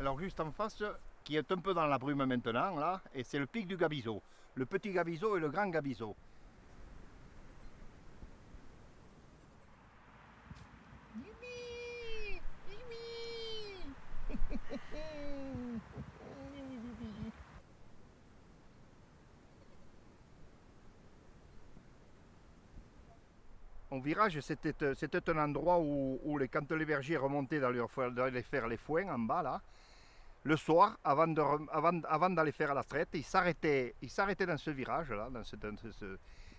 Alors juste en face, qui est un peu dans la brume maintenant, là, et c'est le pic du Gabizo. Le petit Gabizo et le grand Gabizo. Au virage, c'était un endroit où quand les bergers remontaient d'aller faire les foins en bas, là, le soir, avant d'aller faire la traite, ils s'arrêtaient dans ce virage-là,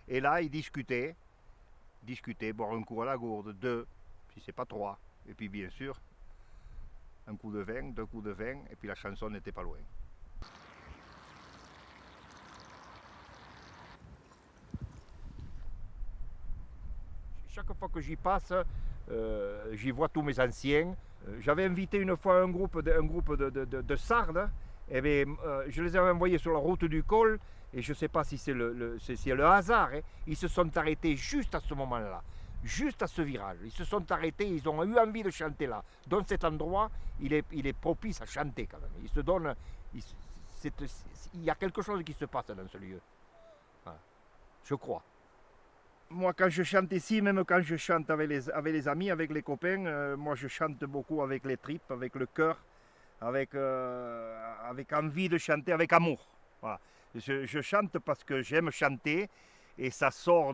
et là, ils discutaient, boire un coup à la gourde, deux, si c'est pas trois, et puis bien sûr, un coup de vin, deux coups de vin, et puis la chanson n'était pas loin. Chaque fois que j'y passe, j'y vois tous mes anciens. J'avais invité une fois un groupe de sardes, et bien, je les avais envoyés sur la route du col, et je ne sais pas si c'est le hasard, hein, ils se sont arrêtés juste à ce moment-là, juste à ce virage. Ils se sont arrêtés, ils ont eu envie de chanter là. Dans cet endroit, il est propice à chanter quand même. Ils se donnent, il y a quelque chose qui se passe dans ce lieu. Voilà. Je crois. Moi, quand je chante ici, même quand je chante avec les amis, avec les copains, moi je chante beaucoup avec les tripes, avec le cœur, avec envie de chanter, avec amour. Voilà. Je chante parce que j'aime chanter et ça sort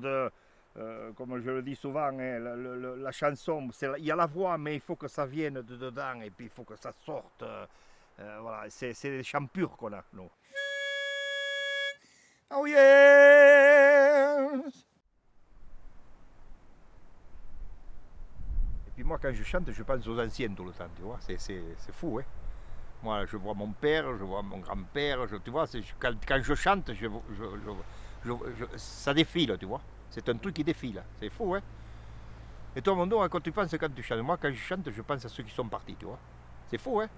comme je le dis souvent, hein, la chanson, il y a la voix, mais il faut que ça vienne de dedans et puis il faut que ça sorte. Voilà, c'est des chants purs qu'on a, nous. Oh yes! Et puis moi, quand je chante, je pense aux anciens tout le temps, tu vois, c'est fou, hein. Moi, je vois mon père, je vois mon grand-père, tu vois, quand je chante, ça défile, tu vois. C'est un truc qui défile, c'est fou, hein. Et toi, mon dos, quand tu penses quand tu chantes, moi, quand je chante, je pense à ceux qui sont partis, tu vois. C'est fou, hein.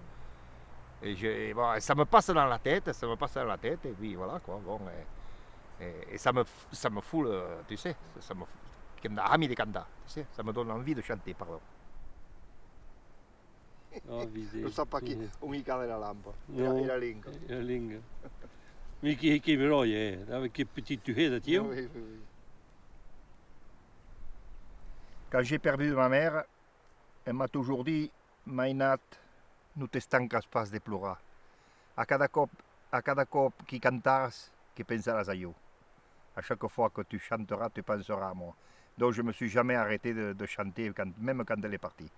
Bon, ça me passe dans la tête, et puis voilà, quoi, bon, et ça me fout, tu sais, ça me ami de cantar, tu sais, ça me donne envie de chanter, pardon. Oh, vedi. Non so perché mica la lampa, No. era lingo. Ja, linge. Maar ik heb er al, ja. Dat ik petit tu dat je. Oui, oui, oui. Quand j'ai perdu ma mère, elle m'a toujours dit, Mainat, nu t'estancas pas de plorar. A cada cop qui cantaras, que pensaràs a io. À chaque fois que tu chanteras, tu penseras à moi. Donc je ne me suis jamais arrêté de chanter, même quand elle est partie.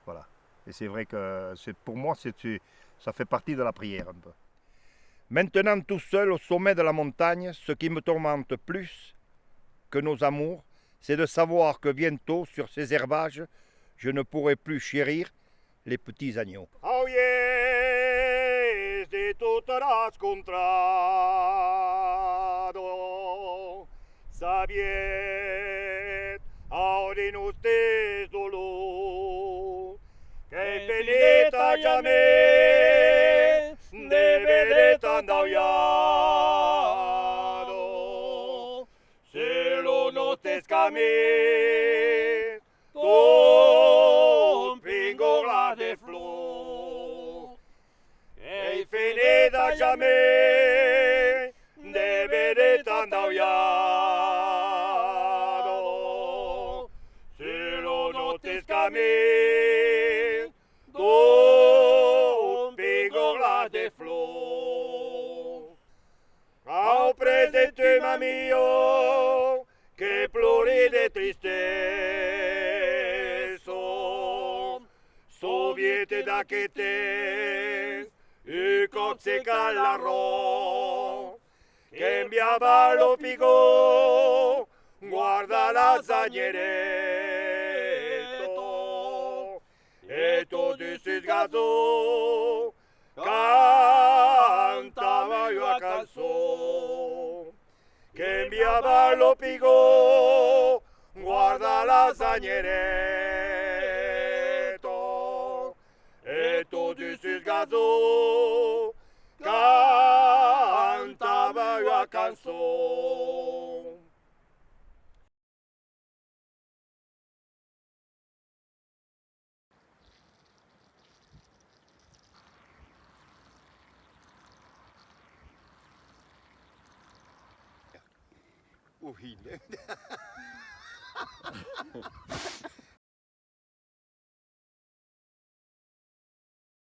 Voilà. Et c'est vrai que pour moi, ça fait partie de la prière un peu. Maintenant tout seul au sommet de la montagne, ce qui me tourmente plus que nos amours, c'est de savoir que bientôt, sur ces herbages, je ne pourrai plus chérir les petits agneaux. Oh yes, de tot has contrado, sabiet, auri nos tes dolor, que finita jamais de vedere tan dauiado, se lo notes camins, ton pingola de flor, e finita jamais de vedere tan dauiado, se lo notes camins, ton pingola de flor. Au presente mio che plori de tristezza, soviete da che te, e cozze callarò, che cambiava lo pico, guarda la zagneretto, e tutti si sgasò, cantava io a canzone, cambiava lo pico, guarda la zagneretto, e tutti si sgasò, cantava io a canzone. pour Hill.